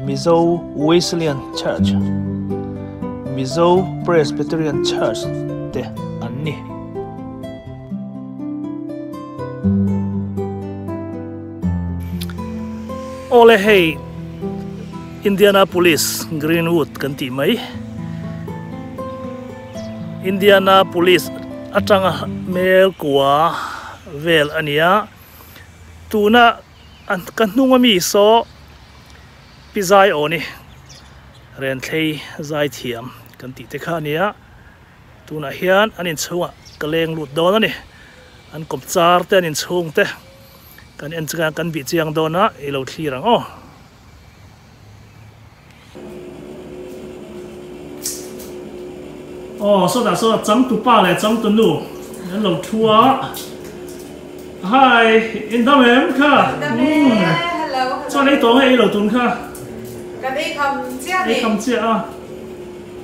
Mizote Wesleyan Church, Mizote Presbyterian Church te anni. Ole hey Indianapolis Greenwood kan ti mai Indianapolis atanga mel kwa vel ania tuna an kan nunga mi so pizai oni ren thei zai thiam kan ti te kha nia tuna hian anin chunga kaleng lut don ani an kopchar te anin chung te kan en changa kan bi chiang dona ilo thirang so da so cham tu pa le cham tu nu an lo thua hi in da mem kha hello cho lấy tổ hay lo tun kha cái đây không chia đây không chia à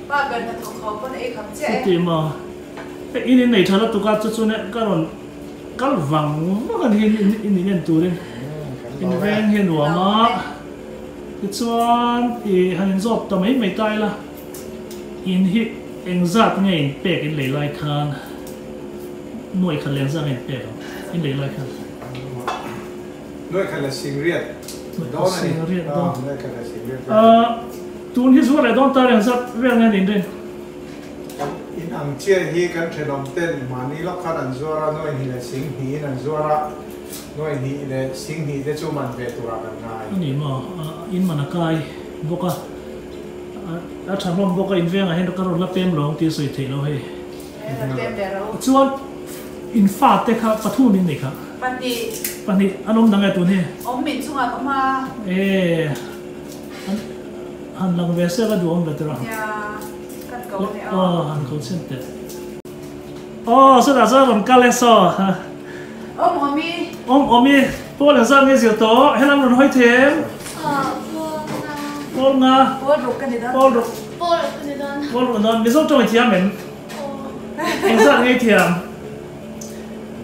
ba gần là thằng khó con đây không chia tìm mà cái in này thật là tụi cá chút này cái vàng nó gần in này tụi lên in ven hiện đồ mà cái chuan thì hành dọc tầm mấy tay là in hit anh giáp ngay in bẹt in lấy lại khan nuôi khăn lên ra in bẹt in lấy lại khan nuôi khăn là sinh riết đó này nuôi khăn là sinh riết tuôn hít xuống lại đón ta liền sát ven ngay đến đây in ang chia hi kan thenom ten mani lo khan an zora noi hi la sing hi an zora noi hi le sing hi de chu man ve tura kan ngai ni ma in manakai boka a tham lom boka in venga hen ka ro la pem long ti soi thei lo he chuan in fa te kha pathu min ni kha pani anom dangai tu ne om min chunga kama han lang ve se ka duang betra ya kan ko ne han ko chen te so da so ron ka le so omi po la sa nge sil to helam ron hoi them pol nga pol ru kan da pol non mi zo to ti amen en sa nge thiam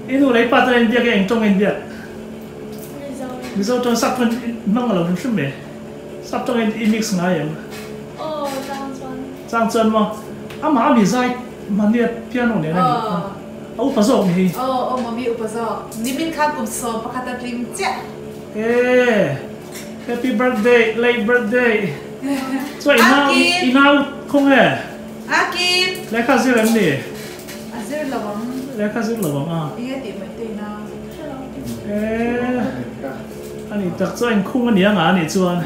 inu lấy pa tên bia cái anh trong anh bia mi zo to sắp phân mang là phân me sắp trong anh mix ngay em trang chân mà mà mi zai mà liệt piano này này pa zo mi mà mi pa zo ni min kha kum so pa khata trim che happy birthday late birthday so inau không hề Akim lấy khá gì làm gì azir lawang lấy khá gì lawang iya ti mai te na anh thật cho anh khung anh nhớ ngã anh chuan ya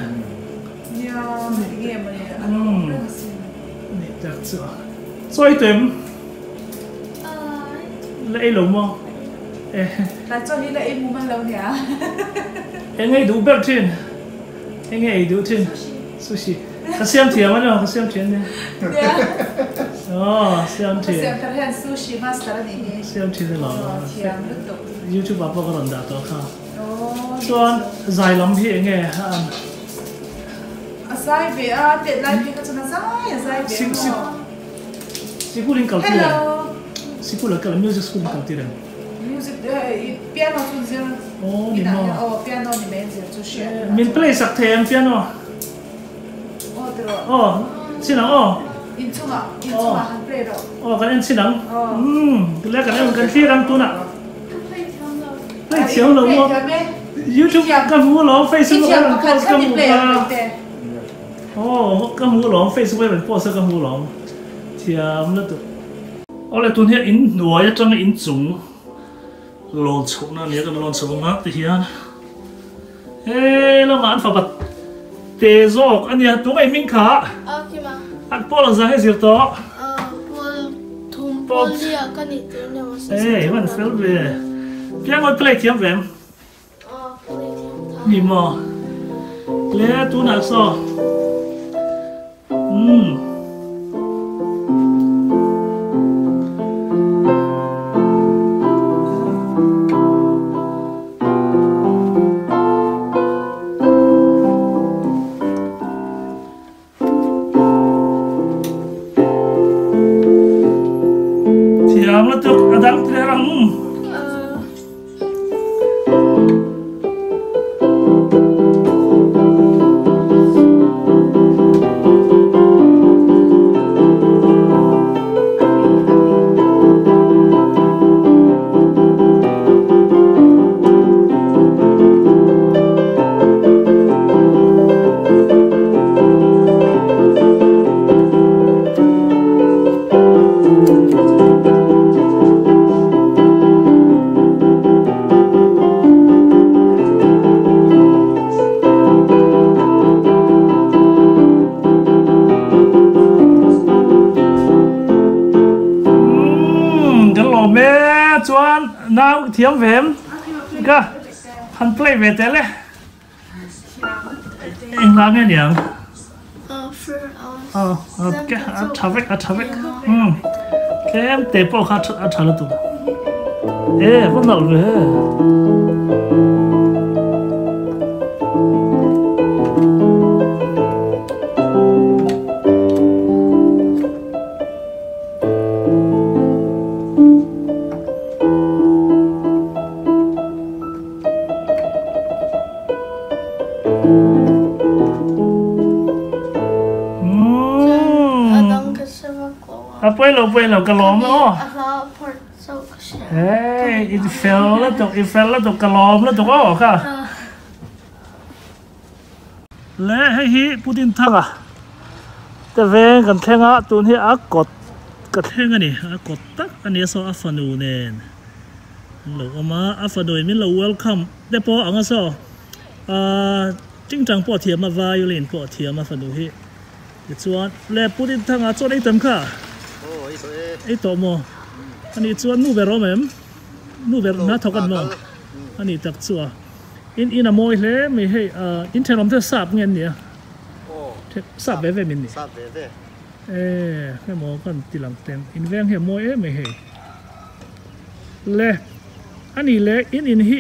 nghe mà anh thật cho chơi tìm lấy lồng không ta cho ni la em mu man lo ne anh ấy đủ bếp trên anh ấy đủ trên sushi cái xem tiền mà đâu cái xem tiền này xem tiền xem cái hàng sushi master này xem tiền là YouTube bảo có lần đạt đó ha cho dài lắm thì nghe dài về tiện lại thì cái nó dài về school in culture school là music school in culture music piano tu zero piano ni men zero tu share mình play sắc thêm piano xin nào in chunga han play ro cái anh xin nào cái lẽ cái anh cần khi đang tu nè play chiếu lâu không YouTube cái mua lỏng Facebook cái mình post cái mua cái mua lỏng Facebook cái mình post cái mua lỏng thì nó tụ lại tuần hiện in nuôi trong in chúng lon chụp nó nhớ cái lon chụp nó thì hiện nó mà anh phải bật tê dọc anh nhớ tụi mình khá anh Paul là gì gì đó Paul dia kan itu nama vẫn phải về phía ngoài play kiếm về gì mà lẽ tụi nào sao nó được đang thế rằng thiam vem ka han play về thế đấy anh làm nghe nhỉ cái chả vết cái em tế bào khá chả là tụ ê vẫn nở về quay lâu cái lom đó ê it fell là tụi cái lom là tụi ó cả lẽ hay hi Putin thằng àแต่เวงกันแข่งอ่ะตัวนี้กดกันแข่งอันนี้กดตักอันนี้ซออัฟฟานูเนนเราเอามาอัฟฟานูมินเรา welcome แต่พออังก็ซอจริงจังพอเทียมมา violin พอเทียมมาฟานูฮีจวนแล้วพูดถึงทางจวนไอ้เต็มค่ะไอ้ตัวโมอันนี้จวนนู่เบรอมนู่เบรน่าทอกันโมอันนี้ตักจวนอินอะโมยเลยไม่ให้อินเทอร์นอมเธอสับเงี้ยเนี่ยสับเว่มินนี่แค่โมกันตีหลังเต็มอินแวงเหี่ยโมยไม่ให้เลยอันนี้เลยอินฮี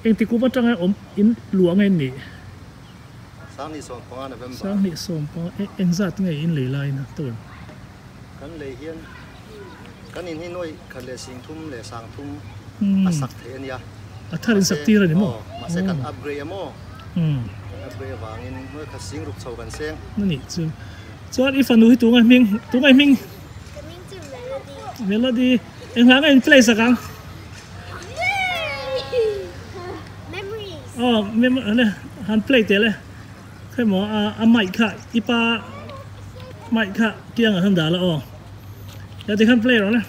เองที่กูมาจังไงอินหลวงไงนี่สร้างนี่ส่งปองเองจัดไงอินเลยไลนะตัวกันเลยเฮียนกันอินที่น้อยกันเลยสิงทุ่มเลยสางทุ่มสักเทียนยาถ้าเรียนสักทีเลยนี่โมมาเสกันอัปเกรดโมอัปเกรดวางอินเมื่อขัดสิงรูปโชว์กันเสียงนั่นนี่จวนอีฟันดูที่ตัวไงมิงเมโลดี้เอ็งหาไงเพลย์สักครั้งอ๋อเมมเนี่ยฮันเพลย์เตะเลยแค่หมอไม่ค่ะอีปาไม่ค่ะเกี่ยงกับฮันดาละอ๋อแล้วที่ฮันเพลย์หรอเนี่ย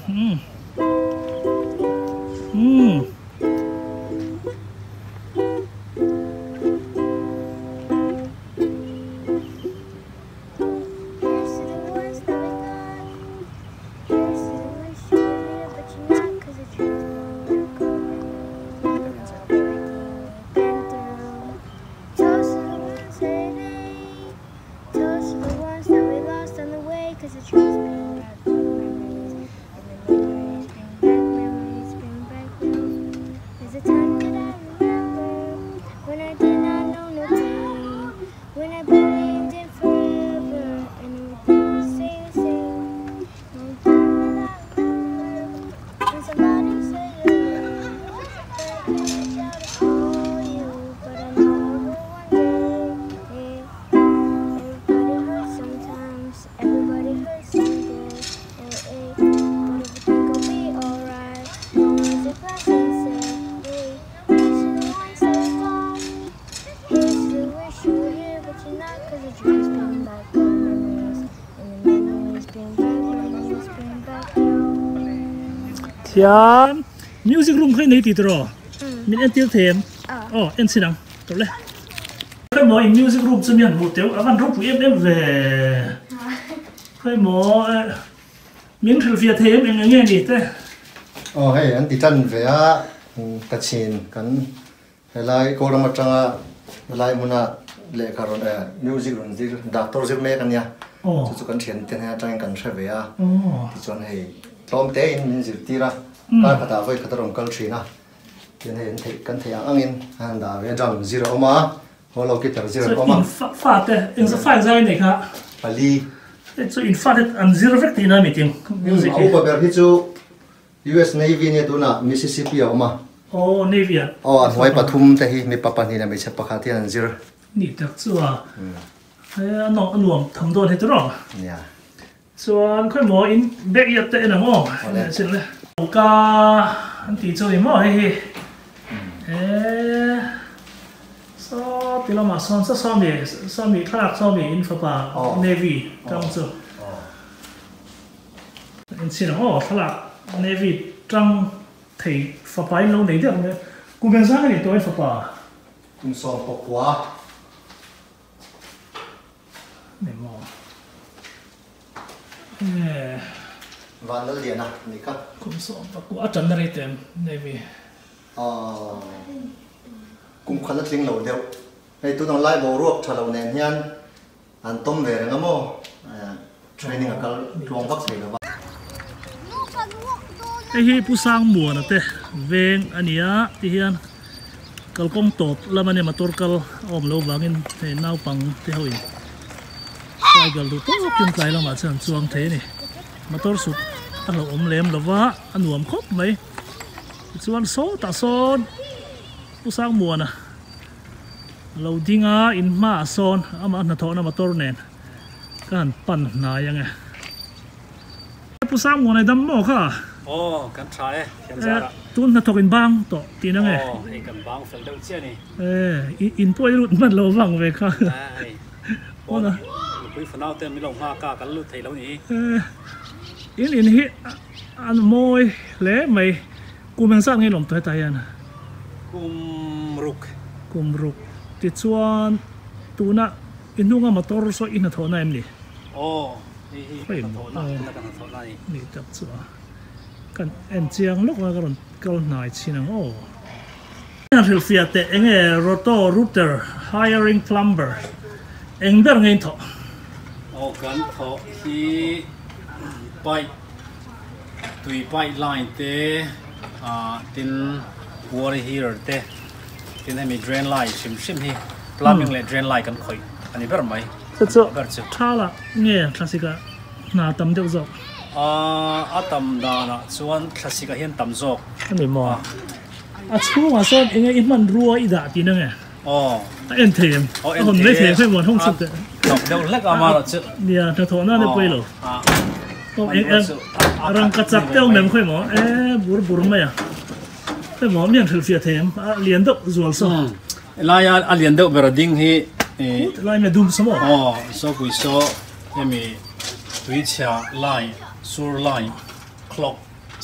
เทียมมิวสิกรูมเคยในติดรอมินเอ็นติลเทมอ๋อเอ็นสินังตัวเลยเคยหมออินมิวสิกรูมจะมีอันหมดเดียวอันรูปผู้เอ็มเวเคยหมอมินถือเฟียเทมเองเงี้ยดิเต้อ๋อให้อันติดจันเวียกระชินกันอะไรโกรมาจังอะไรมุน่ะเลขารุ่นมิวสิกรุ่นที่ดักตัวเซลเมกันเนี่ยจุดกันเขียนเต็นให้จังกันเชฟเวียที่จวนให้ตอมเตอินมินสิตีระการพัฒนาไว้ขัดรองกัลชีนะเห็นกันเทียงอังอินฮันดาเวจังซีโร่มาหัวเราคิดถึงซีโร่มาฟาดแต่อินสฟาดใจไหนครับปาลีso in fact an zero effect in a meeting music เอาไปแบบที่จู US Navy เนี่ยตัวน่ะ Mississippi ออกมาNavy อ๋อไว้ปทุมแต่ที่มีปะปันที่น่ะไม่ใช่ปะคาที่อัน zero นี่ตักชัวน้องหลวงทำโดนให้ตัวเนี่ยส่วนค่อยหมออินเบกยัดเตะนะหมอเสร็จเลยโอกาอันตีโจยหมอให้ซอที่เรามาซ้อมมีคลาดซ้อมมีอินฟาปาเนวีกำจัดอินสินะคลาดเนวีจังที่ฟาปาอินเราไหนเดียวเนี่ยกูเป็นสังกัดตัวอินฟาปาคุณสอบปกว่าเนี่ยหมอวันละเรียนนะนี่ครับคุณสอบปกว่าจันทร์ได้เต็มเนวี cùng khăn linh lẩu đều hay tụi nó lại bầu ruột trả lẩu nền hiền ăn tôm về rồi ngắm mò training ở cái ruộng bắc này là vậy. Cái hi pu sang mùa nè te veng ania ti hian kal kong top lamane motor kal om lo wangin te nau pang te hoi sai gal du to kin kai lama chan chuang the ni motor su a lo om lem lova anuam khop mai chuan so ta son pu sang mùa nè lo dinga in ma son ama na tho na motor nen kan pan na yang e pu sang mùa này dam mo kha kan try kan zara tun na thokin bang to ti na nge ei kan bang fel deuh chia ni in poi lut man lo wang ve kha ai ona pui fanau te mi lo ma ka kan lut thei lo ni in hi an moi le mai kumeng sang nge lom tai tai an kum ruk ti chuan tuna inunga motor so in tho na em ni hi na kan tho na ni tak chu kan en chiang lok la karon kal nai chinang ril fiat te enge roto router hiring plumber eng ber ngein tho kan tho hi pai tui pai line te tin water heater te tin mi drain line sim hi plumbing le drain line kan khoi ani ber mai chu thala nge classica na tam deuh zo tam da na chuan classica hian tam zok ani mo chu wa son enge in man ruwa ida ti na nge en them hon le the phai mon hong chu te nok deuh lek ama la chu nia tha tho na le poi lo eng rang ka chak teu mem khoi mo bur mai a te mo mian thil fia them lian deuh zual so la ya alian deuh berading hi lai me dum samo so kui so emi Bihchianna line sur line clock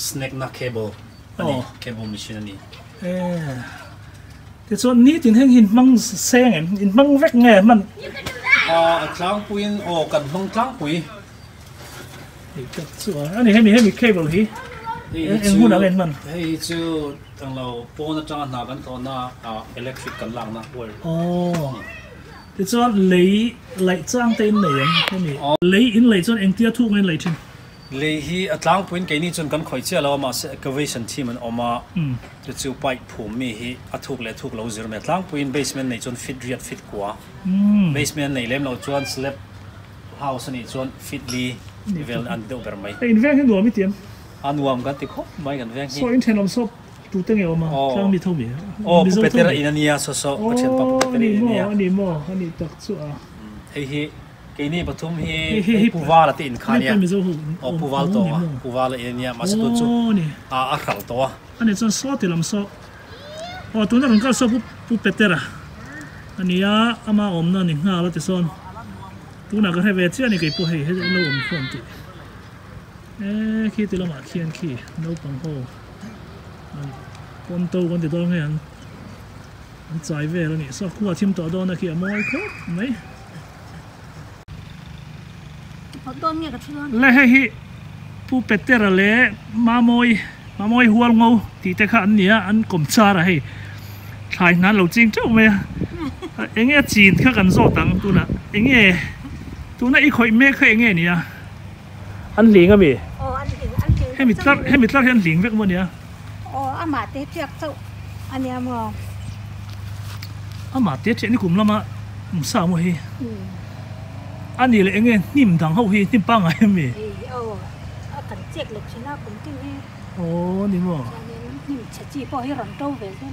snack na cable ani cable machine ani ti chuan ni tin heng hin mang seng em in mang vek nge man tlang puin kan mang tlang pui ani hemi cable hi en hun ang en man hei chu tang lo pon atang na kan thona electric kan lang na wire ti chuan lei chang te in nei hemi lei in lei chuan eng tia thu ngai lei thin lei hi atlang puin ke ni chun kan khoi chia lo ma se excavation team an oma ti chu pai phum mi hi athuk le thuk lo zir me tlang puin basement nei chun fit riat fit kwa basement nei lem lo chuan slab house ni chuan fit li level an deuh ber mai in veng hin nuam mi tiam anuam kan ti khop mai kan veng hi so in thenom so tu te nge oma tlang mi thomi petera inania so pathen pa petera inania ani tak chu hi ke ni pathum hi puwala ti in khania puwal to puwala inania ma se tu chu a khal to ani chon so ti lam so tu na ron ka so pu petera ania ama omna ni nga la ti son tu na ka he ve chi ani ke pu he lo om khom ti khi ti lama khian khi no pang ho pon to kon ti dong hian an chai ve lo ni so khuwa thim to do na khi amoi kho mai le hi pu petera le mamoi hual ngo ti te kha an nia an kom cha ra hei thai nan lo ching chau me enge chin kha kan zo tang tu na i khoi me kha enge nia an ling a mi hemi tlar hian ling vek mo nia ama te tiak chau ania mo ama te che ni kum lama sa mo hi ani le enge nim dang ho hi nim pa ngai mi kan chek le china kum tin he ni mo nim chachi po hi ron to ve se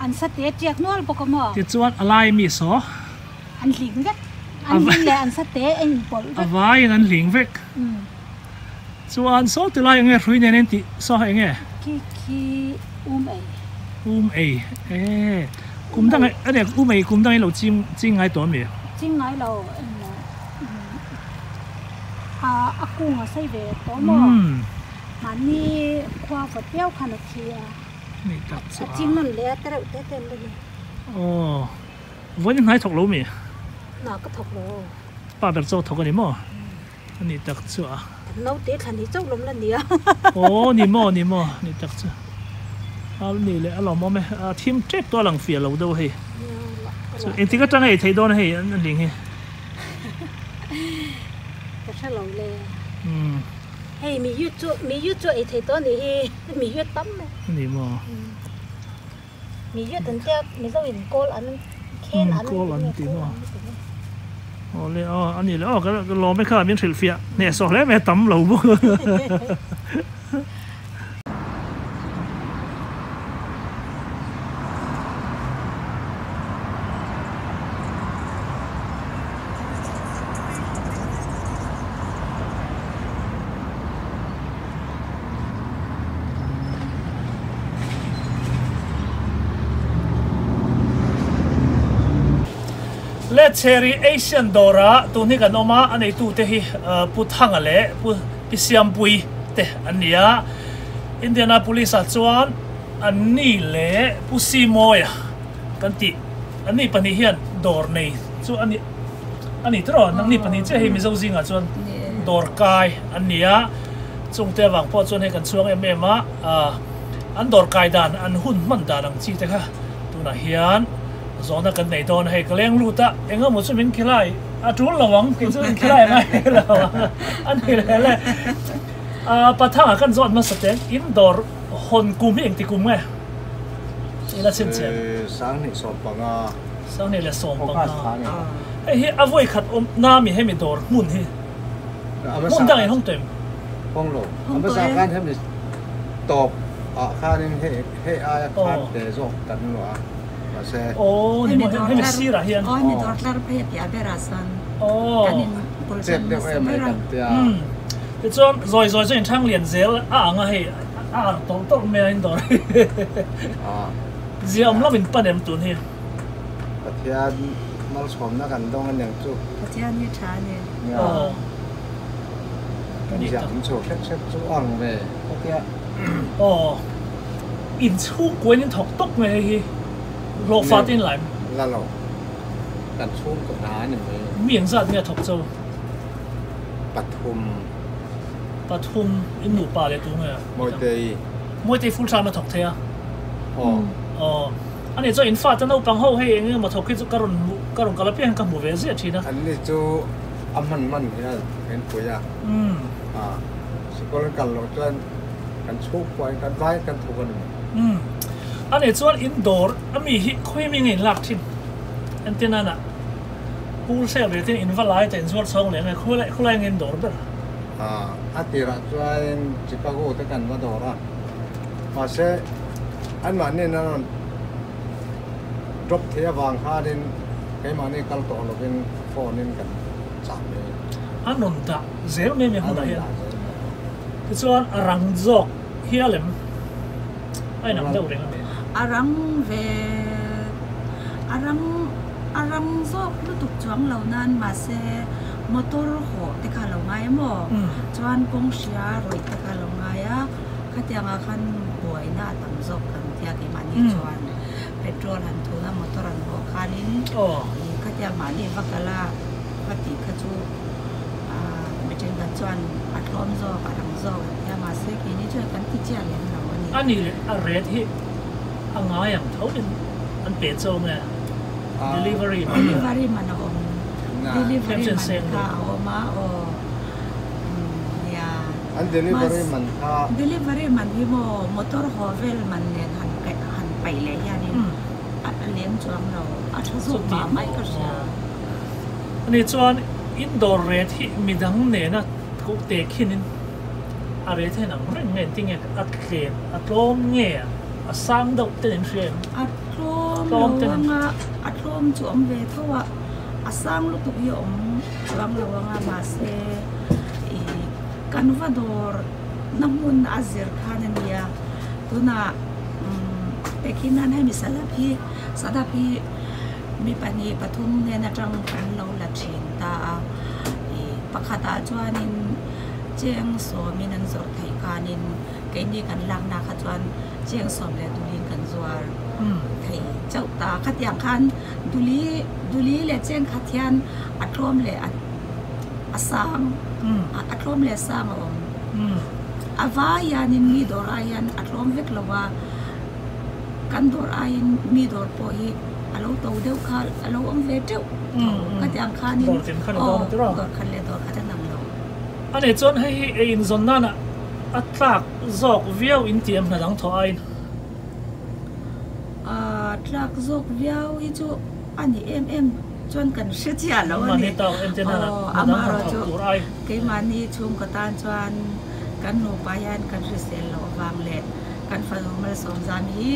an sa te tiak nol po ko mo ti chuan alai mi so an ling vek an ling le an sa te en pol avai an ling vek chuan so ti lai enge hrui nen ti so enge ki ei kum dang ane kum dang lo ching ngai to mi ching ngai lo aku nga sai ve to mo mani khwa fa piao khana khia ni tak cha ching non le tara te le voi ngai thok lo mi na ka thok lo pa ber zo thok ani mo ani tak cha no te khani chok lom la nia ni mo ni tak cha นี่เลยเรามองไหมทีมเจ็บตัวหลังเฟียเราดูให้เอ็นที่ก็จังไงไทยโดนให้อันนี้ไงก็ใช่เราเลยเฮ้ยมียุดจุไอ้ไทยตัวนี้มียุดตั้มเลยนี่มั้งมียุดตั้งแต่มีต้องเห็นโกลอันนั้นแค่นั้นโกลอันตีมั้งอ๋อเลยอันนี้เลยก็รอไม่ข้ามยังเฉลี่ยเฟียเนี่ยสองแล้วแม่ตั้มเราบุเลเชอรี่เอเชียนดอระตัวนี้กันออกมาอันนี้ตัวที่พูดทางอะไรพูดพิเศษปุยเตะอันนี้อินเดียนาโพลิสจวนอันนี้เลยพูดซีโมยกันติอันนี้ปนิเฮียนดอร์นี่ส่วนอันนี้ตรอนั่งนี่ปนิเจ้าให้มิโซซิงอ่ะส่วนดอร์กายอันนี้จงเตะวังพอส่วนให้กันช่วงอันดอร์กายด่านอันหุ่นมันด่านอังจีเตะค่ะตัวน่ะเฮียนสอนกันในตอนให้กเลี้ยงลูกตาเอ็งก็หมดช่วยเป็นขี้ไล่จุลระวังกินช่วยเป็นขี้ไล่ไหมระวังอันนี้เลยปะทางกันสอนมาสเต็งอินดอร์คนกลุ่มเองตีกลุ่มไงนี่ละเช่นเช่นสังนี่สอบปังอ่ะสังนี่แหละสอนปังอ่ะไอ้เฮ้ยเอาไว้ขัดน้ำมีให้มีดอร์มุ่นที่มุ่นได้ห้องเต็มห้องโหลเอาภาษาการให้มีตอบค่านี่ให้อายค่าเดซอกกันหรอโอ้นี่มันให้มันซีระเฮียนมีดอลลาร์เพย์ยาเบราสันกันนี่เจ็บเดี๋ยวไม่กันเตี้ยแต่จนซอยจนช่างเรียนเซลไงต้องไม่ได้ดอร์เสียมแล้วเป็นปัญหาตัวนี้ประเทศมาชมนักกันต้องกันอย่างจุประเทศนี้ช้าเนี่ยกันอย่างจุเช็คจุอ่างเลยประเทศอินชูกวยนี่ถกตกเลยโลกฟ้าดินไหลแล้วเรากันช่วงกับน้าเนี่ยเมียงสัตว์เนี่ยถกเจ้าปทุมอินหนูป่าเลยตัวเนี่ยมวยเตยฟูลชามาถกเทียอันนี้เจ้าอินฟ้าจะเอาปังเข้าให้เองมาถกขึ้นกระรนกระเพียงกับหมูเวเสียทีนะอันนี้จูมันเนี่ยเป็นปุยอ่ะสกุลกันเราจะกันชุกไว้กันไว้กันถูกกันอันนี้ส่วนอินดอร์มีคุยมีเงินหลักทิ้งอันที่นั่นผู้เชี่ยวชาญที่อินฟัลไลท์แต่ส่วนสองเลยไงคุยเงินดอร์แบบอันที่เราช่วยชิคาโก้ที่กันมาดอร์มาเช่อันมันนี่นั่นดรอปเทียบางค่าดินไอ้มันนี่กัลตัวเราเป็นฟอนินกันสามเลยอันนั้นตาเซลไม่มีคนไหนส่วนรังจอกเฮียเลมไอ้หนังเท่าไหร่อารังเวอารังซอกลูกตุกจวงเหล่านั้นมาเซมอเตอร์โหแต่ขาเหล่าไงมั้งจวนกงเชียรวยแต่ขาเหล่าไงขัดยังอาคันป่วยหน้าตั้งซอกกันที่อากิมันนี่จวนเปโตรหันทุนมอเตอร์หันหัวขานินขัดยังมันนี่วักละขัดติขัดจูไม่ใช่กันจวนอัดล้อมซอกอัดรังซอกแต่มาเซกินี่ช่วยกันที่เจียเลี้ยงเราอันนี้อะไรที่อังไงอย่างเท่าเป็นอันเป็ดโซ่ไง delivery มันเอาdelivery มันข้าวมาเนี่ยอัน delivery มันข้าว delivery มันที่มอเตอร์ฮอเวลมันเนี่ยหันไปเลยอย่างนี้อัดเลี้ยงจวงเราอัดสุดมาไม่ก็ใช่อันนี้จวนอินดอร์เรที่มีดังเนี่ยนะทุกเตะขึ้นอะไรที่นั่งเรื่องเงี้ยที่เงี้ยอัดเขียนอัดลมเงี้ยสร้างดอกเต็มเชียนอัดลมอัดลมจวมเวทว่าสร้างลูกตุกยมจวงเราว่ามาเซกันว่าดอร์น้ำมันอาเซียร์คานันเดียตัวน่ะเปกินนั้นให้มีสารพีมีปัญญาปทุมเนี่ยนะจังกันเราหลักเชินตาปะคาตาจวนินเจียงโสมีนันจดไทยคานินเกณฑ์ดีกันลังนาขจวนเจียงโสมและดุลินกันจวรไทยเจ้าตาขัดอย่างคันดุลีและเจียงขัดยันอัดลมและอัดสร้างอัดลมและสร้างอวายานินมีดอรายันอัดลมเวกละว่า kan dor ain mi dor po hi alo to deu kha alo ang ve teu ka tiang kha ni dor tin khan dor tro dor khan le dor kha nam lo ani chon hei in zon na atlak zok viau in tiam na dang tho ain tlak zok viau hi chu ani em chon kan se chia lo ani taw em te na amaro chu ke mani chum ka tan chuan kan no payan kan risel lo wang le kan fa mal som zam hi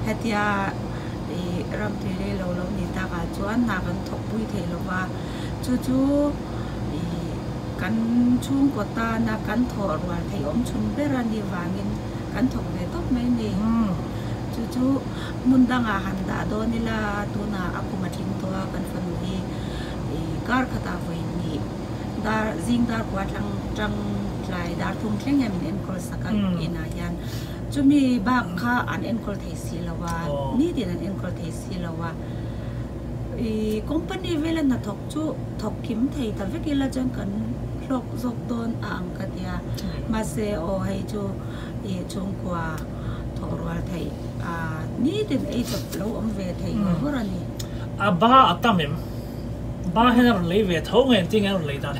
hatia ram ti le lo ni ta ka chuan na kan thok pui the lo wa chu kan chung ko ta na kan thor wa thei om chun berani wangin kan thok ve top mai ni chu mundanga handa do nila tuna akuma thing to kan fa ni kar khata voi ni dar jing dar kwa tang lai dar thum thleng yam en kol sakal ina yan chumi ba kha an en kol thei si lawa ni din an en kol thei si lawa company vela na thok chu thok kim thei ta vekila jang kan lok zok don ang ka tia ma se o hai chu chung kwa thorwal thei ni din ei chop lo om ve thei horani ba atamem ba henar le ve tho ngen ting an le ta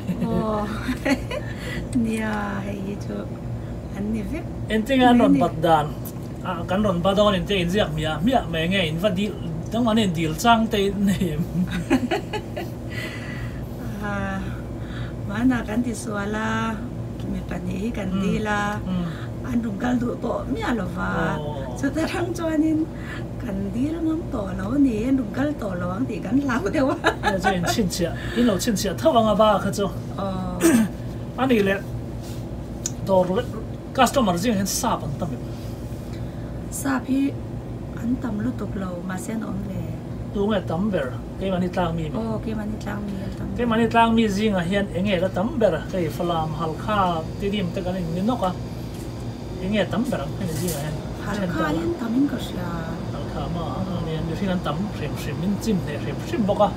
nia hai chu an ni vek en ting an non bat dan kan ron ba don en te in ziak mia me nge in va di tang an en dil chang te nem mana kan ti suala me pani kan dila an rungkal du to mi alova so tarang chuanin kan dil ngam to lo ni an rungkal to lo ang ti kan lau dewa chen chin chia in lo chin chia thawanga ba kha chu ani le dor customer jing hen sa ban tam sa phi an tam lu tuk lo ma sen om le tu nge tam ber ke mani tlang mi ke mani tlang mi tam ke mani tlang mi jing a hian enge la tam ber ke falam hal kha ti dim te kan ni no ka enge tam ber ke ni jing a hen hal kha yin tamin ka sia hal kha ma ani an fi kan tam rim min chim ne rim boka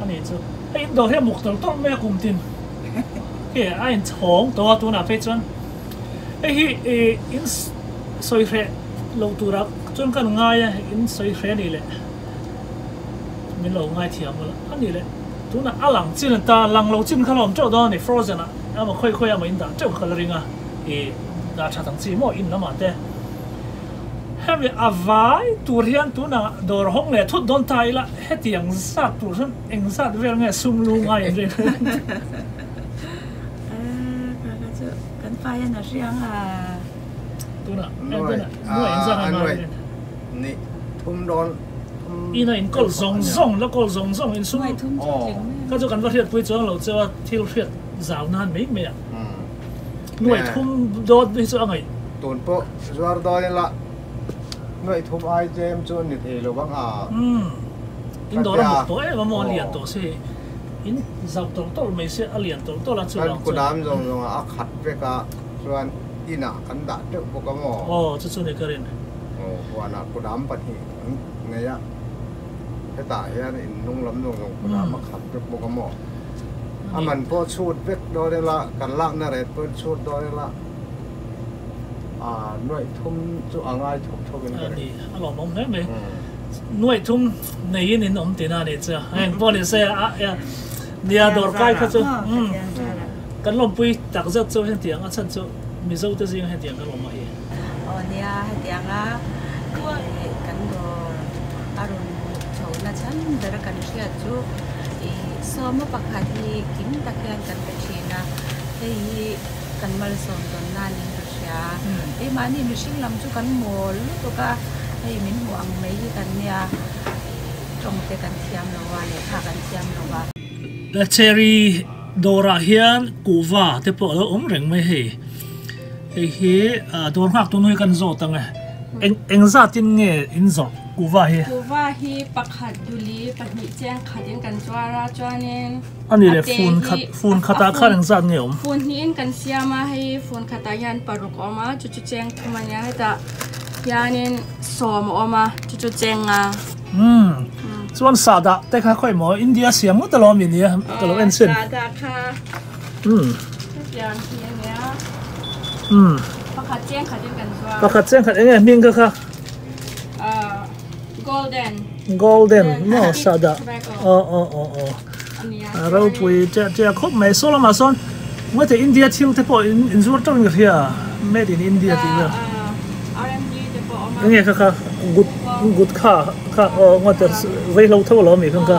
ani chu ai do he muk tol tol me kum tin ke ai chong to tu na pe chon ai hi in soi re lo tu ra chon kan ngai in soi re ni le min lo ngai thiam la ani le tu na alang chin ta lang lo chin khalom cho do ni frozen a ama khoi ama in da chau khalaringa da cha tang chi mo in na ma te have avai tur hian tu na dor hong le thut don tai la hetiang sat tur san eng sat vel nge sum lu ngai re kan pa ya na riang tu na no en za na ni thum don ina in kol zong la kol zong in sum ka cho kan va riat pui chong lo chawa thil riat zau nan me me nuai thum dot ni chu angai ton po zuar do la nuai thum ai jem chu ni the lo bang in do ra mo to e ma mo lian to se in zau tol me se alian tol la chu kan ku dam zong a khat ve ka chuan ina kan da te po ka mo chu ne karin wa na ku dam pa hi nge ya cái tại hiện in nung lắm nung là mắc hạt cái bộ cái mỏ, mình po chốt vết đó đây là cần lắc na rệt po chốt đó đây là nuôi thum chỗ ăn ai chốt cái này, anh làm mông thế mấy nuôi thum này nên ông tiền nào để chưa, anh po để xe dia dor kai kha chu kan lom pui tak zat chu hen tiang a chan chu Mizote jing hen tiang kan lom mai dia hen tiang ko kan do arun na chan dara kan sia chu so ma pakhati kim takyan kan pechina ei kan mal som don na ni sia e mani mi sing lam chu kan mol to ka ei min huang mai kan nia trong te kan thiam lo wa le kha kan thiam lo wa la cherry dora hian kuwa te po lo om reng mai he hi dor hak tu noi kan zo tang eng za tin nge in zo kuwa hi pakhat duli pahni cheng khatin kan chwara chuanin ani le phun khata khan eng za nge om phun hi in kan siama hi phun khata hian paruk oma chu cheng thumanya heta hianin som oma chu chenga chuan sada te kha khoi mo India siam mo talo mi ni talo en sen sada kha yang hian ya ปะขัดเจ้งขัดยังกันจ้า ปะขัดเจ้งขัดยังไงมิงก็ค่ะ golden no sada rau pui che khop mai so lama son ngoi te India thil te po in zur tong ka thia made in India ti la nge kha good kha ngoi te vei lo tho lo mi khang ka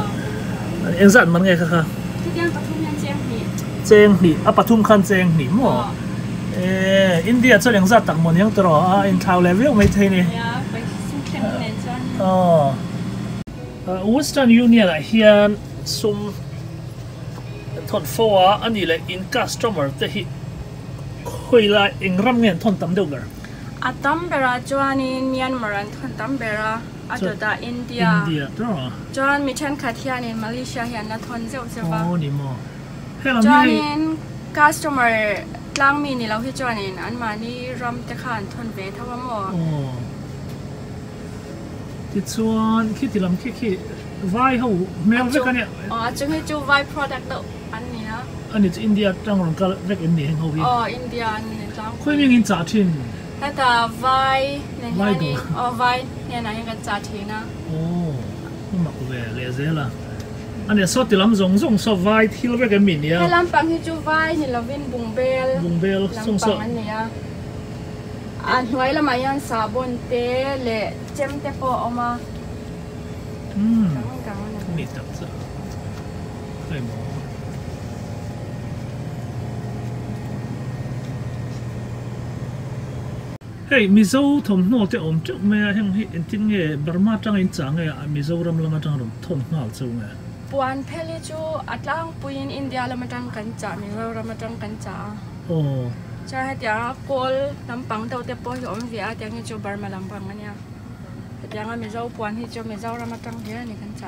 en zat man nge kha cheng ni a pathum khan cheng ni mo India cho leng zat tak mon yang tro a in thau level mai thei ni Western Union hian sum thon foa ani le in customer te hi khoila ingram ngen thon tam deuh ber atam bera chuanin Myanmar an thon tam bera atoda India chuan mi then khathian in Malaysia hian na thon zeu zewa ni mo helam chuanin customer tlang mi ni lo hi chuanin an mani ram te khan thon ve thawa mo ti chuan khi ti lam khi vai ho mel ve kan ya chung hi chu vai product do an ni na ani chu India tang rong kal vek in ni heng ho hi India ni tlang khoi ming in cha thin ta vai ni vai ne na yang kan cha thina mak ve le zela ani so ti lam zong so vai thil ve kan min ya lam pang hi chu vai ni lovin bungbel song so an ni ya an huai la mayan sabon te le chem te po oma ni tak sa kai mo hey mizo thom no te om chuk me heng hi tin nge Burma tang in chang nge Mizoram lama tang rom thom ngal chu nge puan pheli chu atlang puin India lama tang kan cha Mizoram tang kan cha cha hatia kol lampang tau te po hi om via tiang hi chu Burma lampang ania tiang a Mizo puan hi chu Mizoram tang he ni kan cha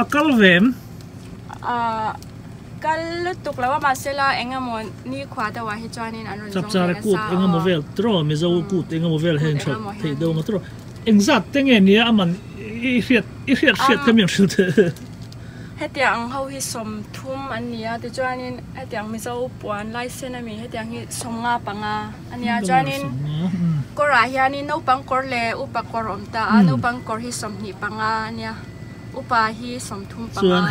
akal vem kal tuk lawa masela engamon ni khwa ta wa hi chuanin anun chap char kut engamo vel tro Mizo kut engamo vel hen chot thei do nga tro engzat tenge ni aman i riat kamyang shute hetiang ho hi som thum ania te chuanin hetiang Mizo puan license ami hetiang hi somnga panga ania chuanin kora hiani no pang kor le upa kor omta no pang kor hi som ni panga ania upa hi som thum panga chuan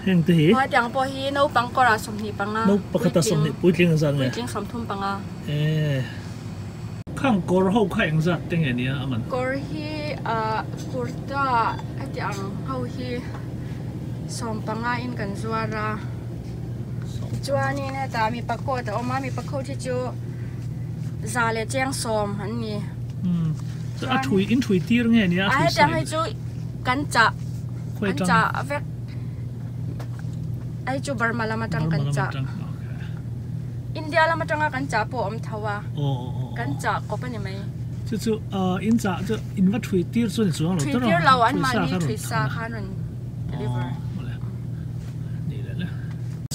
heng te hi hetiang po hi no pang kora som ni panga no pakata som ni puitling zang le puitling som thum panga khang kor ho kha engzat tenge ni aman kor hi kurta hetiang ho hi som panga in kan zuara chuanin heta mi pakko ta oma mi pakko thi chu zale cheng som an ni a thui tir nge ni a thui sai ai chu kan cha vek ai chu Burma lama tang kan cha India lama tang kan cha po om thawa kan cha ko pa ni mai chu in cha chu in va thui tir chu ni chuang lo tro tir law an ma ni thui sa khanon deliver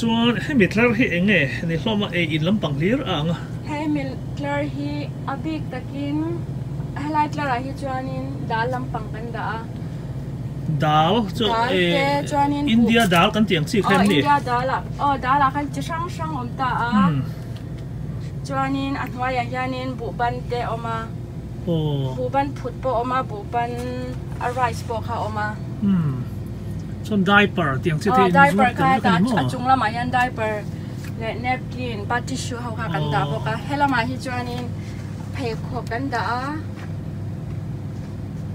chuan hemitlar hi enge ni hloma in lampang hlir anga hemitlar hi abik takin highlighter hi chuanin dal lampang kan da dal chu India dal kan tiang chi khem ni India dal kan chi sang om ta chuanin atwa ya yanin bu ban te oma bu ban phut po oma bu ban rice po kha oma chon diaper tiang chi thei diaper ka ta achung la ma yan diaper le napkin pa tissue ho kha kan da po ka hela ma hi chuanin phei kho kan da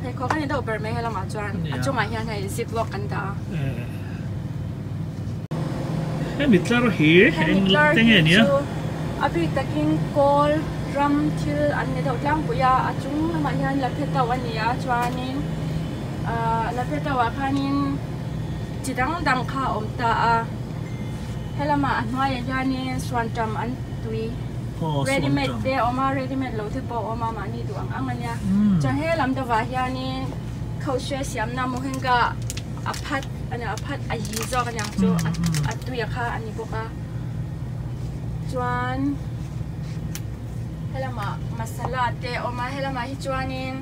phei kho kan ni do ber me hela ma chuan achung ma hian hei ziplock kan da mitlar hi eng tenge ni abi takin kol ram thil an ne do tlang puya achung ma hian la pheta wania chuanin la pheta wa khanin chidang dang kha omta helama anwa ya jani swantam an tui ready made te oma ready made lo te po oma mani duang angania cha helam da wa yani khawshe siam na mohenga aphat ayi zo kanya chu atu ya kha ani boka chuan helama masala te oma helama hi chuanin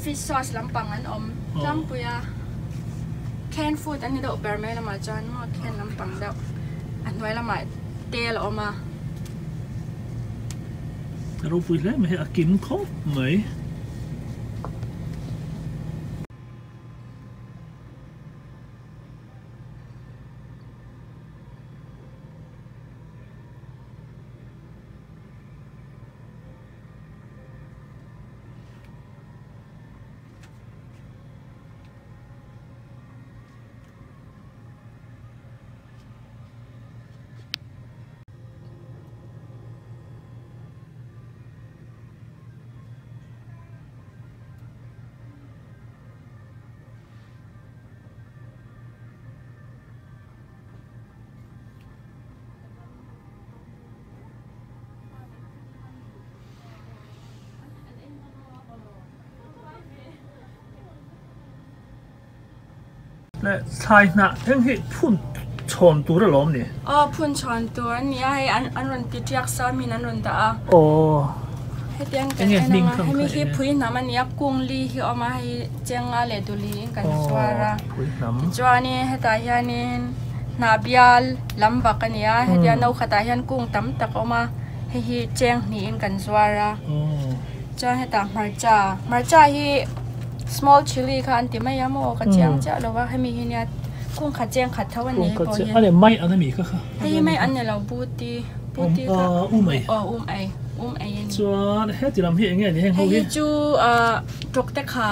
fish sauce lampang an om lampuya canned food ani do ber me lama chuan mo can lampang da an noi lama tel oma ro pui le me akin kho mai และชายหน้าเท่งที่พุ่นชนตัวได้ล้อมนี่พุ่นชนตัวนี่ให้อันรันติดยักษ์สามีนันรันตาให้เตียงกันให้มีที่พุ้ยน้ำอันนี้กุ้งลีที่เอามาให้เจียงอะไรดูลีกันสวาระจวนนี้ให้ตายานินนาบิยลลำบากกันนี้ให้เตียงเอาขตายานกุ้งตั้มตักเอามาให้เจียงนี่กันสวาระจวนให้ตามมาร์จ่าให้ small chili ค่ะอันที่ไม่ยำโอ้กันเจียงจ้าเราว่าให้มีเนี่ยกุ้งขัดเจียงขัดเท่าวันนี้พอเห็นอันนี้ไม่อันนั้นมีก็ค่ะให้ไม่อันเนี่ยเราบูตีค่ะอุ้มไอ้ยันจวนเฮ็ดจีรำพี่เองไงนี่ให้เขาให้จูจกเตะขา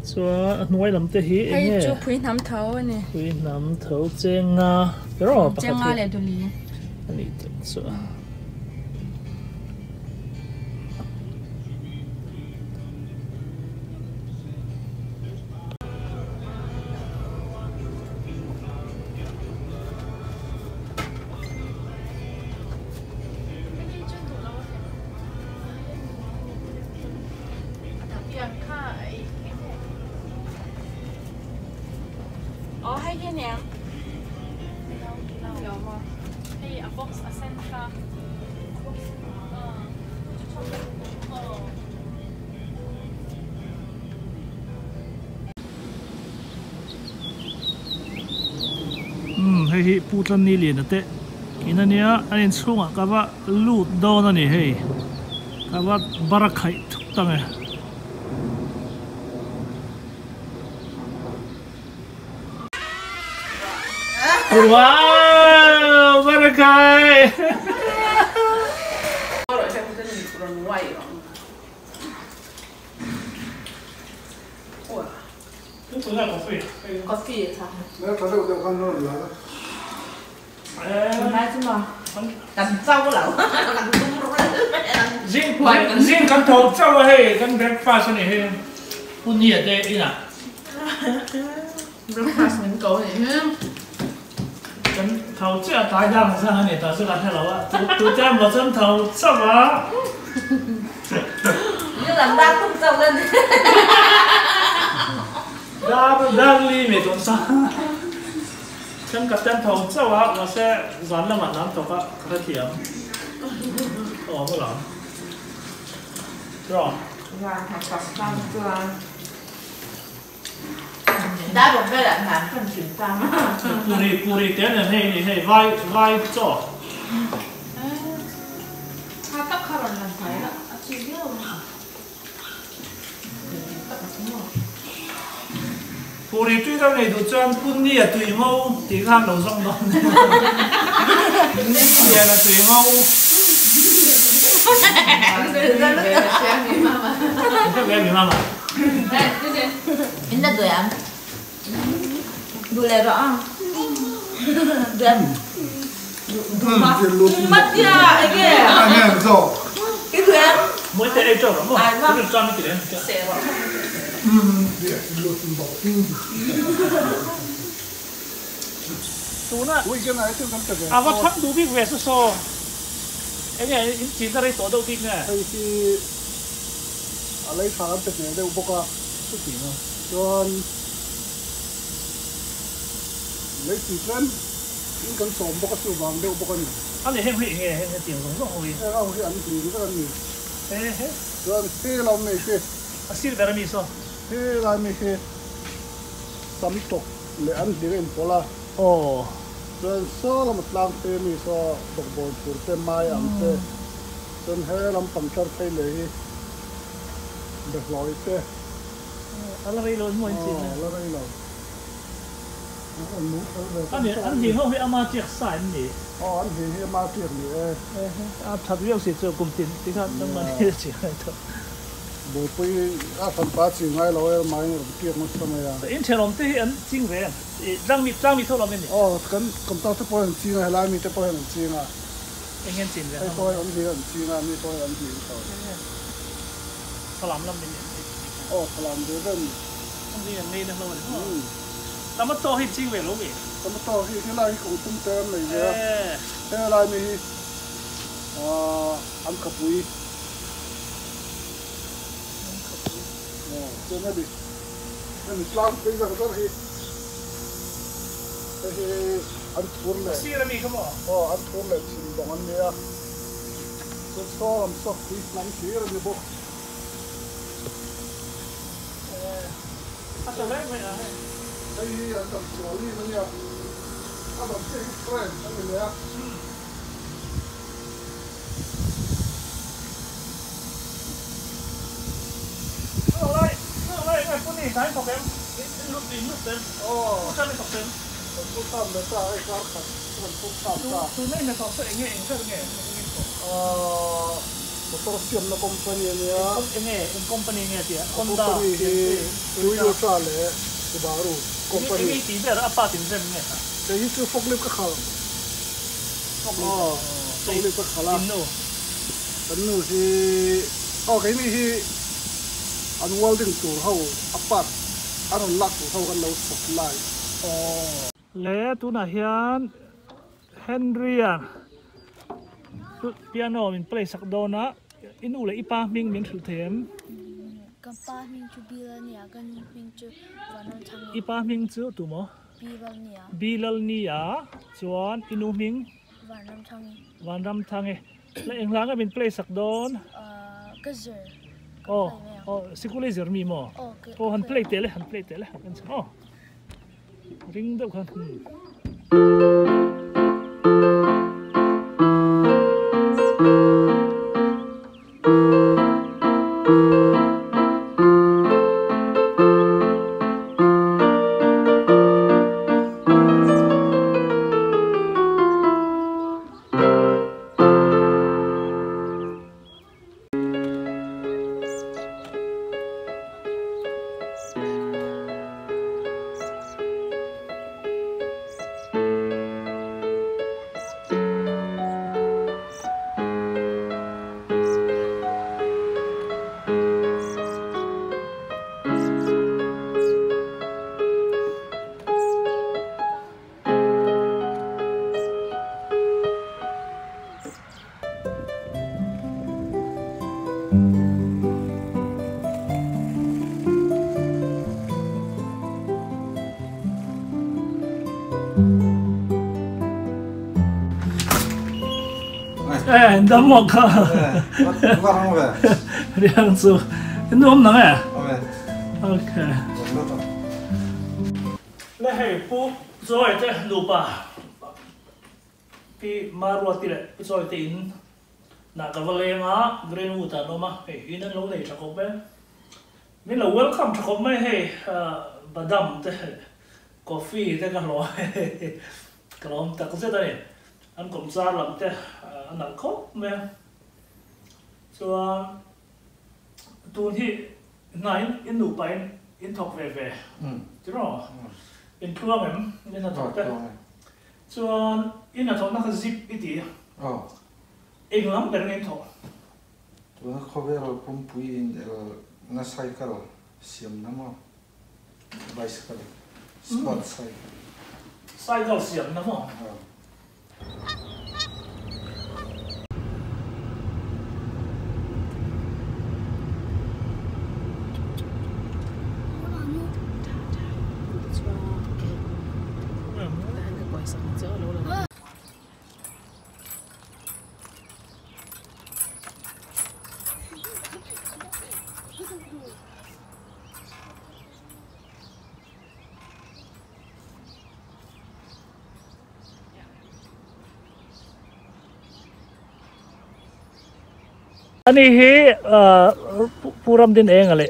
จวนน้อยลำเตะฮีเองให้จูพุ้ยน้ำเท้าอันนี้พุ้ยน้ำเท้าเจียงเดี๋ยวรอเจียงเลยดูลีอันนี้จวนให้แค่เนี้ยเดี๋ยวมาให้อ่ะบ็อกซ์เซนค่ะให้พูดนี่เรียนแต่อินเนี้ยอันนี้ช่วงอ่ะก็ว่าลูดโดนนี่ให้ก็ว่าบารักไข่ทุกตั้งไงว้าวบารักไข่กาแฟค่ะแล้วเขาเรียกกันนู่นเหรอคนนั้นใช่ไหมกันเจ้าเหรอกันตุ้มร้อนยิ่งกันทองเจ้าให้กันเบรกฟาสนี่ให้คุณเนี่ยเด็กน่ะเบรกฟาสเหมือนเก่าเลยกันเขาเจ้าตายยากซะฮะเนี่ยตอนสุดท้ายเราว่าตัวเจ้าหมดจนเขาเจ้าวะนี่หลังด้านตุ้มเจ้าเลยด้านลีไม่ต้องสั่งฉันกับจันทองเจ้าว่าเราแค่ร้านละหมาดน้ำตกอะกระเทียมอ๋อไม่หรอรอว่าทำกับฟังตัวได้บอกได้แหละงานคนถึงตามปูรีเตี้ยเนี่ยให้ไหวจ่อถ้าตักขรอนกันไปละอาชีพเดียวปูรี追到你度將半呢啊對貓地攤路上當，呢嘢啦對貓。你明媽媽？你那對啊？ดูแลrõดูmất ya cái kia anh em rồi cái thứ em mỗi tay đây cho lắm rồi cái được cho mấy cái đấy tú nè à vắt thắng đủ biết về số cái này chỉ ra đây tổ đầu tiên nè cái gì lấy phá được này đây bốc ra chút gì nữa cho lấy chỉ cần những con sòm bốc ra vàng đây bốc ra anh này hay tiền giống giống hồi không thì anh thì rất là nhiều thế rồi thế làm này thế à xin về làm gì sao thế làm này thế sắm tục để ăn đi lên phố la rồi số là một lần thế mình so bọc bồi phủ tên mai ăn thế rồi hết làm tầm chặt hay lấy được rồi thế anh là đây luôn mọi chuyện là đây là anh thì không biết ama chiếc sải gì anh thì ama chiếc gì thật việc gì cho cùng tiền thì khác nhưng mà đi chỉ hay thôi bố bây phần ba chỉ ngay rồi mai chiếc nó sao mày anh chơi làm thế anh chính về răng mít thôi làm gì cái công tác thế bôi anh chính ngay lại mít thế bôi anh chính à anh chính về thế bôi anh chính à mít bôi anh chính sao làm mình làm thế đó anh đi anh đi được rồi tao mất to hay chính về lúc gì tao mất to hay cái này cũng tung tên này vậy thế này mình ăn cà phê cho nó đi anh lang bây giờ có gì anh thua này xí là mi không ạ anh thua này chỉ bằng anh này so làm sao thì làm gì rồi đi bộ sao đấy vậy à đây anh tập chỗ đi mà nhá anh tập cái friend anh này Cái phút này cái học em lúc tên sao lại học tên phút tam là sao cái khác phút tam sao từ nay là học sẽ nghe motor siam na company niya company nghe thì Honda Toyota le Subaru company cái tí bây giờ apa tiền xem nghe cái gì chứ forklift cái khảo forklift cái khảo cái nu thì cái này thì anh welding tool hậu apart anh lock tool hậu cái lâu supply lẽ tu na hian Henry à piano mình play sắc đồn á in u lệ ipa mình thử thêm Kampa mình chú Bihchianna kan mình chú Vanon thang ipa mình chú tu mo Bihchianna chuan inu mình Vanon thang lẽ anh lang mình play sắc đồn Gazer Sikulezer mi mo han play tele ring đâu kan đâm một cả riêng số nó không nặng à ok lẽ hay pu rồi thế lụp à pi maruat tile rồi tin na cái vali mà green wood nó mà hey in lâu này chắc không biết mình là welcome chắc không mấy hey badam thế coffee thế cái lo cái lo ta có gì đây anh cũng ra làm thế anh làm khó mà cho tuần thì ngày in đủ bài in thọc về chứ rồi in thua em nên là thọc thế cho in là thọc nó cái zip ít đi anh lắm để anh thọc tôi không biết là cũng bùi na cycle xiêm lắm không bicycle sport cycle xiêm lắm không Ani hi puram din eng ale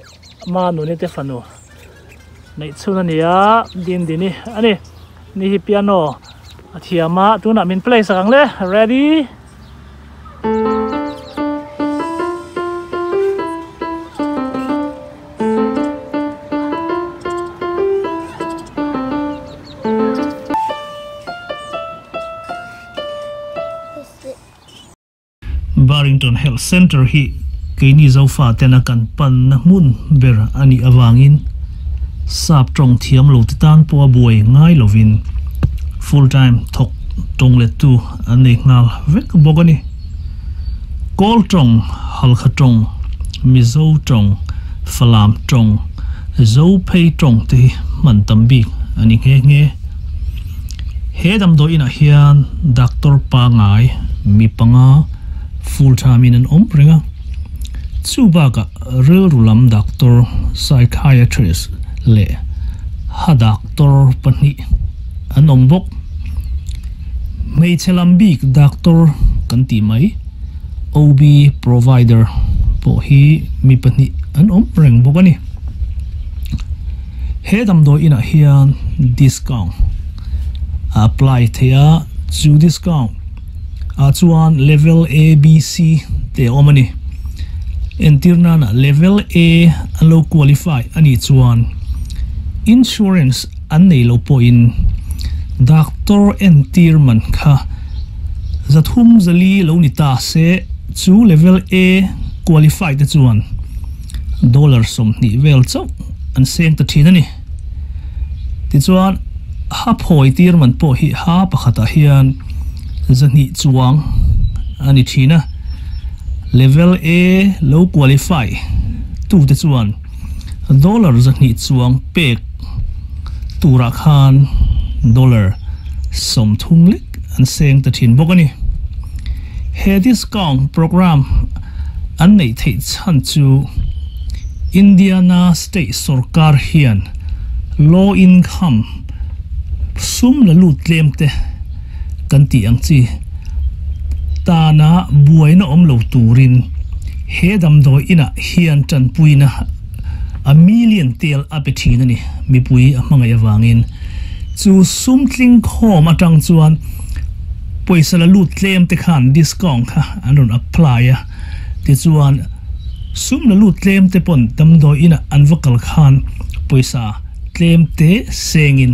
ma nu ni te fanu nei chuna nia din dini ani ni hi piano athiama tuna min play sakang le ready Barrington Health Center hi keini zofa tena kan pan na mun ber ani awangin sap trong thiam lo titan po buai ngai lovin full time thok tong le tu ani ngal vek bogani kol trong hal kha trong mizo trong falam trong zo pei trong te man tam bik ani nge he dam do ina hian doctor pa ngai mi panga full time in an ringa chu ba ka real rulam doctor psychiatrist le ha doctor pani an bok mei chelam bik doctor kan ti mai OB provider po hi mi pani an reng bok ani he dam do ina hian discount apply thea chu discount chuan level A B C te omani entirna na level A alo qualify ani chuan insurance an nei lo po in doctor entirman kha zathum zali lo ni ta se chu level A qualify te chuan dollar som ni vel chau an seng ta thina ni ti chuan ha phoi tir man po hi ha pakhata hian zani chuang ani thina level A low qualify tu te chuan dollar zani chuang pek tura khan dollar som thung lek an seng ta thin bokani he discount program an nei thei chan chu Indiana state sarkar hian low income sum la lut lemte kan ti ang chi ta na buai na om lo turin he dam do ina hian tan puina a million tel apethina ni mi pui amanga yawangin chu sum tling khom atang chuan poisa la lut lemte khan discount kha anon apply a ti chuan sum la lut lemte pon dam do ina anvakal khan poisa lemte sengin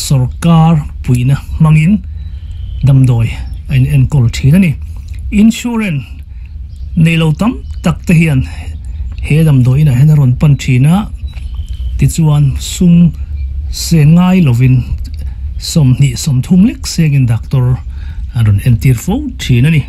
sarkar puina mangin damdoi en kol thina ni insurance neilo tam tak te hian he damdoi na henaron pan thina ti chuan sum sengai lovin som ni som thumlek segin doctor aron entir fo thina ni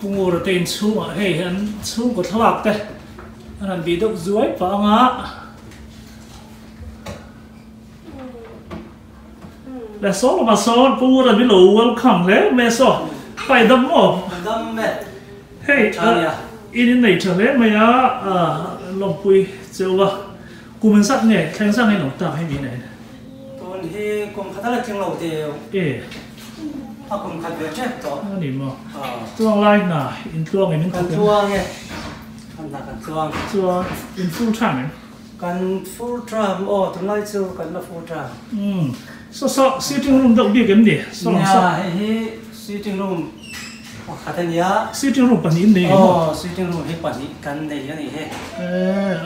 pungura ten chunga hei an chung ko thlak te an bi dok zuai pa nga la so ma so pungura bi lo welcome le me so pai dam mo dam me hei in nei cha le me ya long pui chewa kumen sat ne theng sang nei no ta hai mi nei ton hi kum khatala thing lo te akum khat ve chet to ani mo tuang lai na in tuang in kan tuang e kan na kan tuang in full time kan full time tu lai chu kan la full time so sitting room dok bi kem ni so hi sitting room khatania sitting room pani nei sitting room hi pani kan nei ani he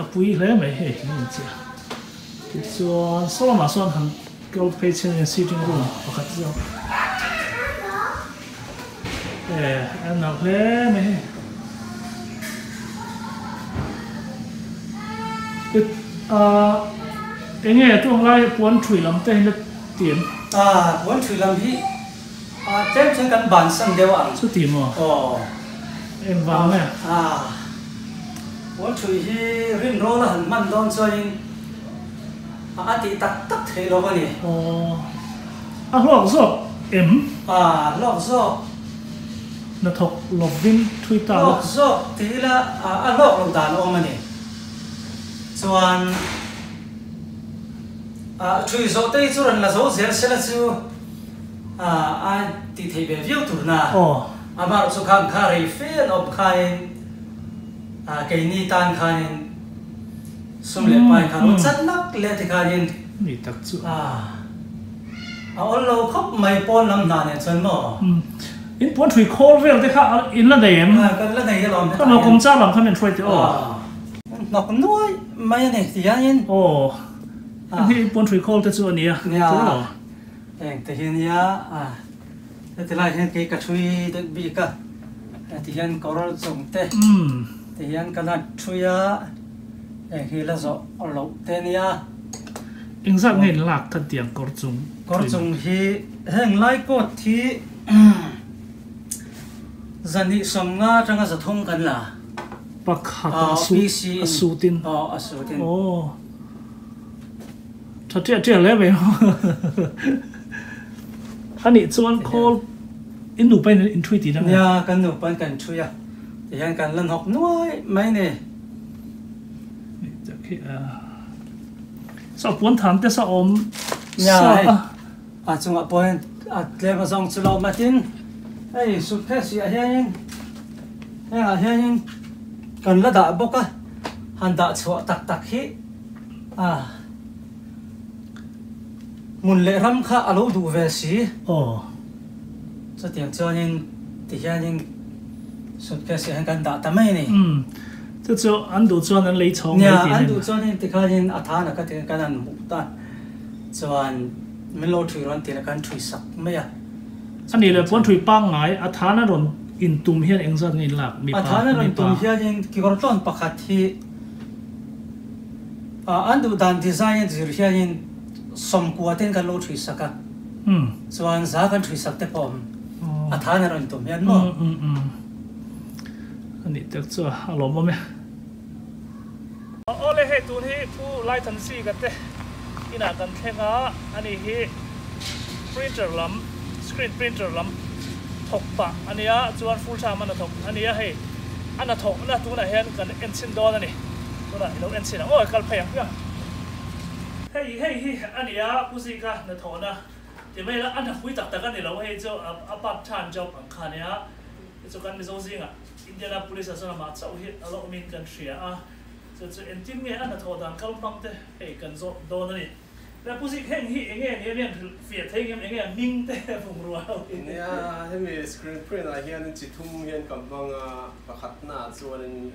apui le mai he ni cha ti so ma son han go pay chen sitting room pakhat zo anh nào thế mày cái nghe tôi lại cuốn thủy lắm tên là tiền cuốn thủy lắm hi tem trên căn bản sang đều ăn số tiền mà em vào nè cuốn thủy hi rin rô là hẳn man don cho nên tí tắc tắc thế đó cái này lọc rộp em lọc rộp nó thọc lọc vinh thui ta lọc rộp thì là lọc lọc đàn ôm này chuan chui rộp đây chú lần là dấu dễ sẽ là chú thì thấy về viêu tủ na mà chú khang khai phê ốp khai cái ni tan khai xung lệ bài khai nó chất nắc lệ thì khai ni tắc chú ôn lâu khóc mày pon làm đàn này chân mò in pon thủy khô về thì khác in là đầy em cái là đầy cái lòng cái nó cũng cha làm khai mình phải nó cũng nuôi mấy này thì anh anh thì pon thủy khô thì chú anh nhá thì hiện nhá thì lại hiện cái chui được bị cả thì hiện có rồi dùng tê thì hiện cái là chui khi là rõ ở lâu thế nia in ra ngay lạc thật tiếng cor chung hi heng lai cốt thì dân đi sống nga trong cái giao thông cần là bác hạt su tin thật chuyện lấy vậy anh ấy chọn call in đủ bên in three tí đó nha cần đủ bên cần chui à thì anh cần lần học nuôi mấy nè sao muốn thằng thế sao ôm nhà chung ở bên lấy vào dòng chilo mà tin ấy sụt thế gì hiện hiện cần là đã bốc á hắn đã chua tắc khí muốn lệ răm khá alo đủ về xí cho tiếng cho nên thì hiện sụt cái gì hắn cần đã tạm mấy này这就安度做人lấy宠nhà anh đủ cho nên thì cái nên thà là cái này mục ta cho anh mình lo chui rồi thì là cái chui sắc mấy à anh đi là muốn chui băng ngay thà nó rồi in tùm hiện anh dân in lạc mi thà nó rồi tùm hiện nhưng cái con tròn bạc hạt thì anh đủ đàn design thì hiện sum qua tên cái lo chui sắc à cho anh giá cái chui sắc thế pom thà nó rồi tùm hiện mà anh đi được chưa alo mà mẹ ole he tun hi pu lai than si gatte ina kan thenga ani hi printer lam screen printer lam thok pa ania chuan full time ana thok ania he ana thok na tu na hen kan ensin don ani tu na lo ensin oi kal phai ya hey ania pusika na thona ti mai la ana hui tak tak ani lo he cho apart time job ang khania cho kan Mizote nga Indianapolis asa na ma chau hi alo min country so en tim nge ana thodan kalpang te hey kan zo don ani la pusik heng hi enge ne fiat thei ngem enge ming te phung ruwa nia hemi screen print a hian chi thum hian kampang pakhat na chuan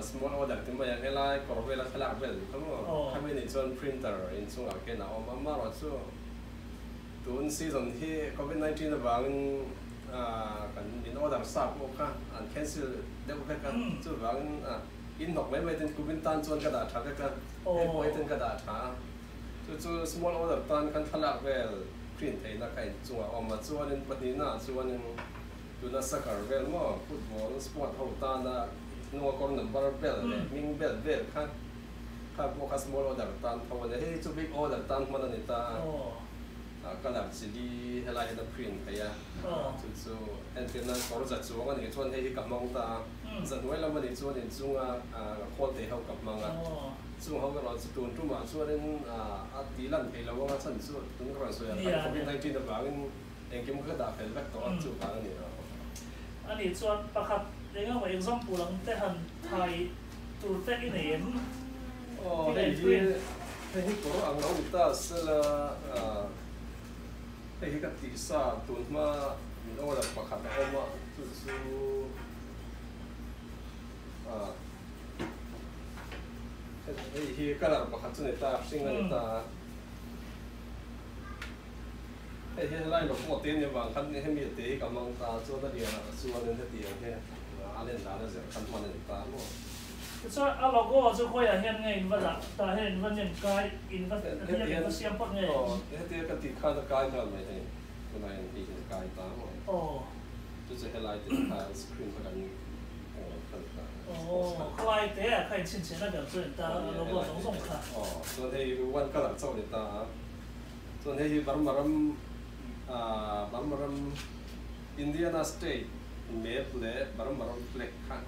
small order tim ba yang helai korvela thalak bel kamo hemi ni chuan printer in chunga ke na om ma ro chu tun season hi COVID-19 na bang kan in order sa ko ka an cancel deu ka chu bang in nok mai ten kubin tan chuan ka da tha ka e poi ten ka da tha chu small order tan kan thalak vel print thei na kai chunga om ma chuan in pati na chuan in tu na sakar vel mo football sport ho ta na no kor number bel ming bel vel ka bo ka small order tan thaw ne he chu big order tan man ni ta kalam sidi helai na print kaya chu antenna kor za chuang ani chuan hei kamang ta zanwai lam ani chuan in chunga khol te ho kapmanga chung ho ro chu tun tu ma chuan in tilan thei lawa chan chu tun ro so ya COVID-19 da bangin engkim ka da fel vek to chu ba ani ani chuan pakhat lenga wa example ang te han thai tur te in em hei ko ang lo ta sela hei ka ti sa tun ma min ola pakhat na oma chu hei kalar pakhat chu ne ta singa ne ta hei lai lo ko te ne wang khan ne he mi te ka mang ta chu da dia chu an ne ti he alen da da zer khan ma ne ta mo so a logo chu khoi a hian nge in va ta hen van nen kai in va hian va siam pak nge he te ka ti kha da kai ka mai he ko nai ni ti kai ta mo chu chu he lai te ka screen ka kan khai te a khai chin chen na ga chu ta logo song song kha so he wan ka la chau ni ta so he barmaram Indiana State map le barmaram flag khan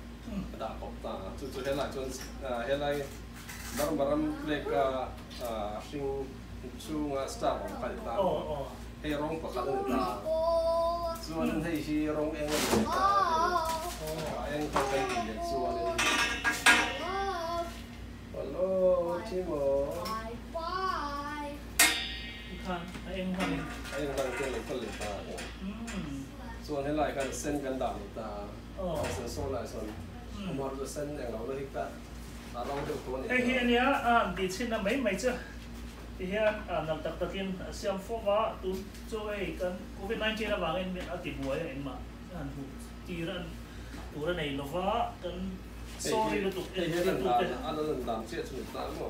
da kopta chu helai chon helai baram plek sing chunga star on ka ta he rong pa khan ta chuan hei hi rong eng ta eng ta kai ni chuan hello chimo khan eng han ke le ta chuan helai kan sen kan da ta sen so lai son mà rồi sân này nó hơi cả rong được con này. Cái hiện nhá đi trên là mấy chứ thì hiện nằm tập tập in xem phong hóa tu cho ấy cái COVID-19 là vào em bị tìm buổi này mà tu ra này nó hóa cái sorry lu tu ano lang siya sunod mo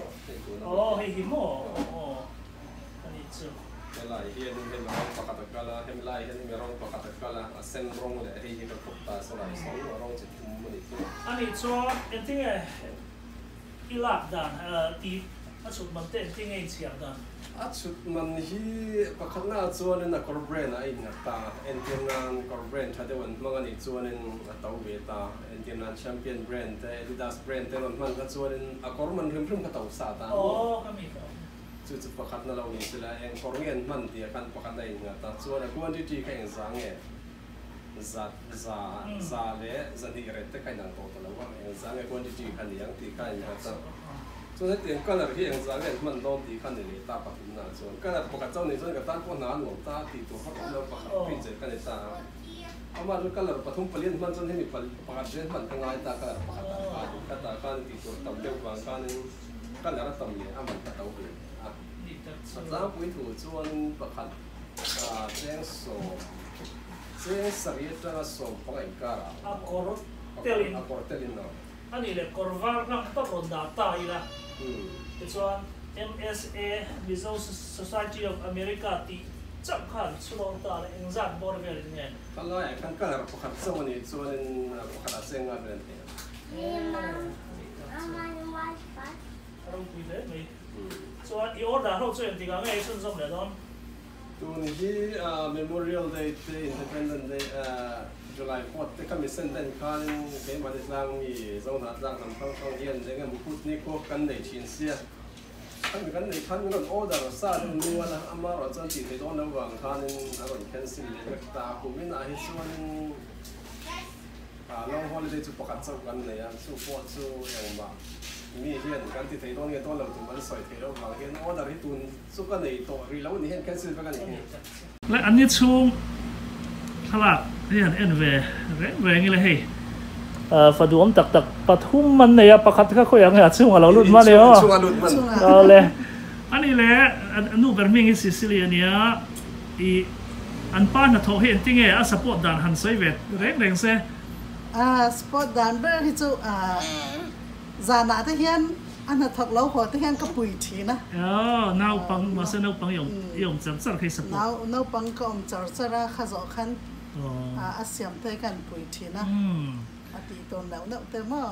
oh hey mo ani chu lai hian hem rong pakatakala hem lai hian merong pakatakala sen rong le hi ka kopta so lai so rong chit mo ni tu ani chu enting ilak dan ti achut man te enting ei chiang dan achut man hi pakhatna chuan na corbrand a in ta entingan corbrand thade wan mangani chuan in tau ve ta entingan champion brand te Adidas brand te non man ka chuan in a corman rim ka tau sa ta oh kami chu pakhatna lo ni sila en corngen man ti kan pakhatna in ta chuan a quantity ka en sang e za le za ni re te kai nang to to lo wa en sang e quantity kan yang ti kai na ta so that the color here is again man don't the kind of ta pa na so color pa ka ni so ka tan ko na no ta ti to ha lo pa pi je ka ni ta ama ru color pa thum palien man son ni pa pa je man ka ngai ta ka ka ta ka ti to tam de wa ka ni color tam ni ama ka tau bi a sa ta pui thu chuan pa khat cheng so cheng sari ta so pa ka ka a telin no ani le korvar na ta ronda ta ila it's one MSA Mizote Society of America ti chak khan chulong ta le engzat bor vel ne kala ya kan kala pakhat so ni chuan pakhat senga ren te ro pui le mai chuan I order ho chen ti ga ngai sun som le don tu ni hi Memorial Day te Independence Day July 4th te kami senden kan ke ma de lang ni zong na lang nam thong thong yen de ngam put ni ko kan nei chin sia kan nei kan non order sa nu wala ama ro chan ti te don na wang kan a ron cancel le ta ku min a hi chuan long holiday chu pakhat chau kan nei a chu po chu yang ba mi hian kan ti te don nge don lo tu man soi te lo wang hian order hi tun chu kan nei to ri lo ni hian cancel ba kan ni le an ni chung thalak hian en ve ngi le hei faduam tak pathum man ne ya pakhat kha khoyang ya chung alo lut man yo chung alut man le ani le anu berming Sicilian ya I an pa na tho he ting e a support dan han soi vet reng se support dan ber hi chu zana te hian an thok lo ho te hian ka pui thi na nau pang ma se nau pang yong char khai support nau pang ko chara kha zo khan siam te kan pui thi na ati ton nau te mo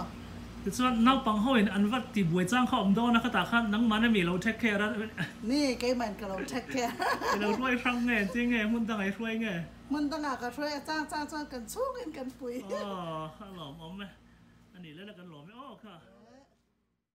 it's not nau pang hoin an wat ti buai chang khom do na khata khan nang man mi lo take care ni ke man ka lo take care lo roi rang nge jing nge mun dang ai roi nge mun dang ka roi chang kan chung kan pui halom om me ani le kan lo me ka